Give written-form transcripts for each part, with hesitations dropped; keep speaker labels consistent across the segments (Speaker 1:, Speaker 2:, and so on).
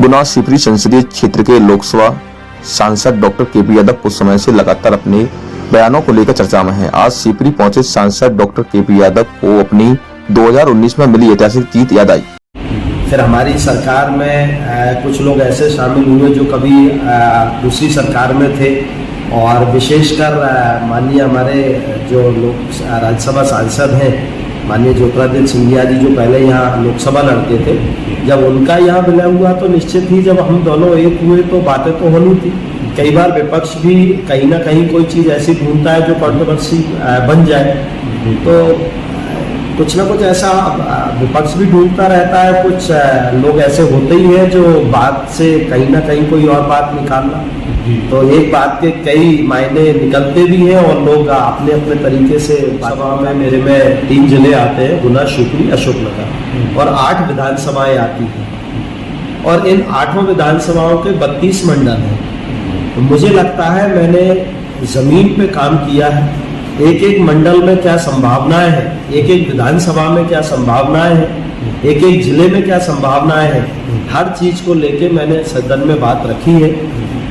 Speaker 1: गुना शिवपुरी संसदीय क्षेत्र के लोकसभा सांसद डॉक्टर केपी यादव कुछ समय से लगातार अपने बयानों को लेकर चर्चा में हैं। आज शिवपुरी पहुंचे सांसद डॉक्टर केपी यादव को अपनी 2019 में मिली ऐतिहासिक जीत याद आई।
Speaker 2: फिर हमारी सरकार में कुछ लोग ऐसे शामिल हुए जो कभी दूसरी सरकार में थे और विशेषकर माननीय हमारे जो लोग राज्यसभा सांसद हैं माननीय ज्योतिरादित्य सिंधिया जी जो पहले यहाँ लोकसभा लड़ते थे, जब उनका यहाँ विलय हुआ तो निश्चित ही जब हम दोनों एक हुए तो बातें तो होनी थी। कई बार विपक्ष भी कहीं ना कहीं कोई चीज़ ऐसी ढूंढता है जो कंट्रोवर्सी बन जाए, तो कुछ ना कुछ ऐसा विपक्ष भी ढूंढता रहता है। कुछ लोग ऐसे होते ही हैं जो बात से कहीं ना कहीं कोई और बात निकालना, तो एक बात के कई मायने निकलते भी हैं और लोग अपने अपने तरीके से। सभा में मेरे में 3 जिले आते हैं, गुना, शिवपुरी, अशोकनगर, और 8 विधानसभाएं आती हैं और इन 8 विधानसभाओं के 32 मंडल हैं। तो मुझे लगता है मैंने जमीन पे काम किया है। एक एक मंडल में क्या संभावनाएं हैं, एक एक विधानसभा में क्या संभावनाएं हैं, एक एक जिले में क्या संभावनाएं हैं, हर चीज को लेके मैंने सदन में बात रखी है।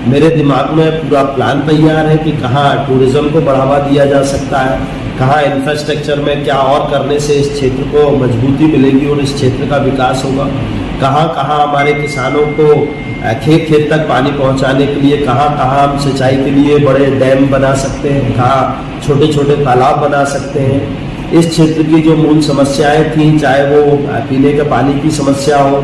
Speaker 2: मेरे दिमाग में पूरा प्लान तैयार है कि कहाँ टूरिज्म को बढ़ावा दिया जा सकता है, कहाँ इंफ्रास्ट्रक्चर में क्या और करने से इस क्षेत्र को मजबूती मिलेगी और इस क्षेत्र का विकास होगा, कहाँ कहाँ हमारे किसानों को खेत खेत तक पानी पहुंचाने के लिए कहाँ कहाँ हम सिंचाई के लिए बड़े डैम बना सकते हैं, कहाँ छोटे छोटे तालाब बना सकते हैं। इस क्षेत्र की जो मूल समस्याएं थी, चाहे वो पीने के पानी की समस्या हो,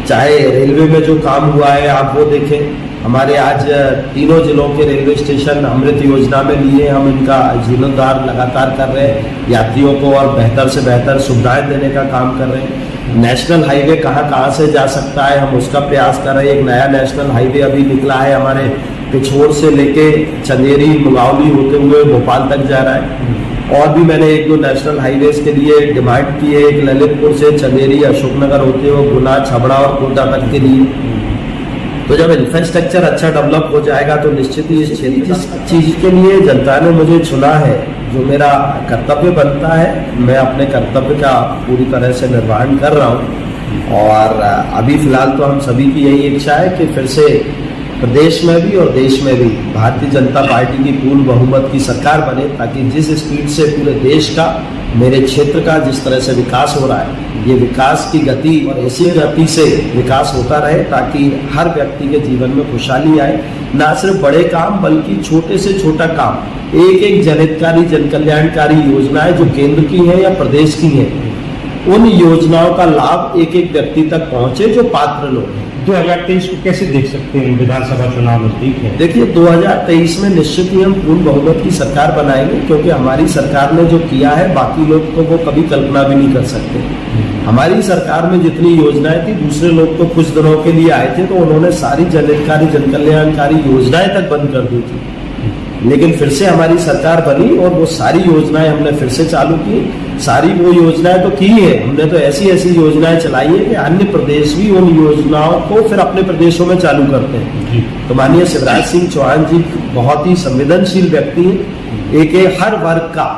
Speaker 2: चाहे रेलवे में जो काम हुआ है आप वो देखें। हमारे आज 3 जिलों के रेलवे स्टेशन अमृत योजना में लिए, हम इनका जीर्णोद्धार लगातार कर रहे हैं, यात्रियों को और बेहतर से बेहतर सुविधाएं देने का काम कर रहे हैं। नेशनल हाईवे कहाँ से जा सकता है, हम उसका प्रयास कर रहे हैं। एक नया नेशनल हाईवे अभी निकला है, हमारे पिछोर से लेके चंदेरी मुगावली होते हुए भोपाल तक जा रहा है। और भी मैंने 1-2 नेशनल हाईवेज के लिए डिमांड की है, एक ललितपुर से चंदेरी अशोकनगर होते हुए गुना, छबड़ा और कोटा तक के लिए। तो जब इंफ्रास्ट्रक्चर अच्छा डेवलप हो जाएगा तो निश्चित ही इस चीज के लिए जनता ने मुझे चुना है, जो मेरा कर्तव्य बनता है, मैं अपने कर्तव्य का पूरी तरह से निर्वहन कर रहा हूँ। और अभी फिलहाल तो हम सभी की यही इच्छा है कि फिर से प्रदेश में भी और देश में भी भारतीय जनता पार्टी की पूर्ण बहुमत की सरकार बने, ताकि जिस स्पीड से पूरे देश का, मेरे क्षेत्र का जिस तरह से विकास हो रहा है, ये विकास की गति और ऐसी गति से विकास होता रहे ताकि हर व्यक्ति के जीवन में खुशहाली आए। ना सिर्फ बड़े काम बल्कि छोटे से छोटा काम, एक एक जनहितकारी जन कल्याणकारी योजनाएं जो केंद्र की हैं या प्रदेश की हैं, उन योजनाओं का लाभ एक एक व्यक्ति तक पहुंचे जो पात्र लोग हैं।
Speaker 3: 2023 को कैसे देख सकते हैं विधानसभा चुनाव नजदीक है?
Speaker 2: देखिए 2023 में निश्चित ही हम पूर्ण बहुमत की सरकार बनाएंगे, क्योंकि हमारी सरकार ने जो किया है बाकी लोग तो वो कभी कल्पना भी नहीं कर सकते। हमारी सरकार में जितनी योजनाएं थी, दूसरे लोग तो कुछ दिनों के लिए आए थे तो उन्होंने सारी जनहितकारी जन कल्याणकारी योजनाएं तक बंद कर दी थी, लेकिन फिर से हमारी सरकार बनी और वो सारी योजनाएं हमने फिर से चालू की। सारी वो योजनाएं तो की है हमने, तो ऐसी ऐसी योजनाएं चलाई है कि अन्य प्रदेश भी उन योजनाओं को फिर अपने प्रदेशों में चालू करते हैं। तो माननीय शिवराज सिंह चौहान जी बहुत ही संवेदनशील व्यक्ति है, एक हर वर्ग का,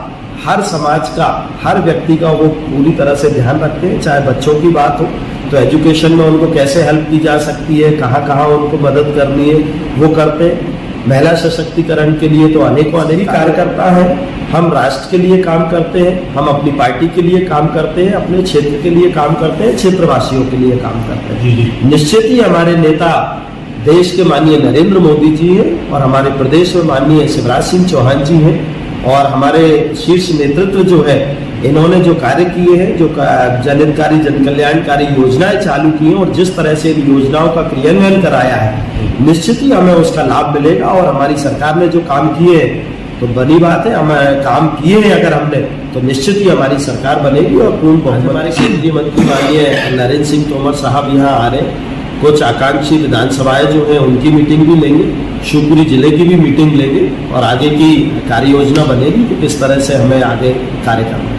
Speaker 2: हर समाज का, हर व्यक्ति का वो पूरी तरह से ध्यान रखते हैं। चाहे बच्चों की बात हो तो एजुकेशन में उनको कैसे हेल्प की जा सकती है, कहाँ कहाँ उनको मदद करनी है, वो करते हैं। महिला सशक्तिकरण के लिए तो अनेकों अनेक कार्यकर्ता हैं। हम राष्ट्र के लिए काम करते हैं, हम अपनी पार्टी के लिए काम करते हैं, अपने क्षेत्र के लिए काम करते हैं, क्षेत्रवासियों के लिए काम करते हैं। निश्चित ही हमारे नेता देश के माननीय नरेंद्र मोदी जी हैं और हमारे प्रदेश में माननीय शिवराज सिंह चौहान जी हैं, और हमारे शीर्ष नेतृत्व जो है, इन्होंने जो कार्य किए हैं, जो जनहितकारी जन कल्याणकारी योजनाएं चालू की हैं और जिस तरह से इन योजनाओं का क्रियान्वयन कराया है, निश्चित ही हमें उसका लाभ मिलेगा। और हमारी सरकार ने जो काम किए हैं तो बनी बात है, हम काम किए हैं अगर हमने, तो निश्चित ही हमारी सरकार बनेगी और पूर्ण बहुमत। हमारे केंद्रीय मंत्री माननीय नरेंद्र सिंह तोमर साहब यहाँ आ रहे हैं, कुछ आकांक्षी विधानसभाएं जो हैं उनकी मीटिंग भी लेंगे, शिवपुरी जिले की भी मीटिंग लेंगे और आगे की कार्य योजना बनेगी कि किस तरह से हमें आगे कार्य करना है।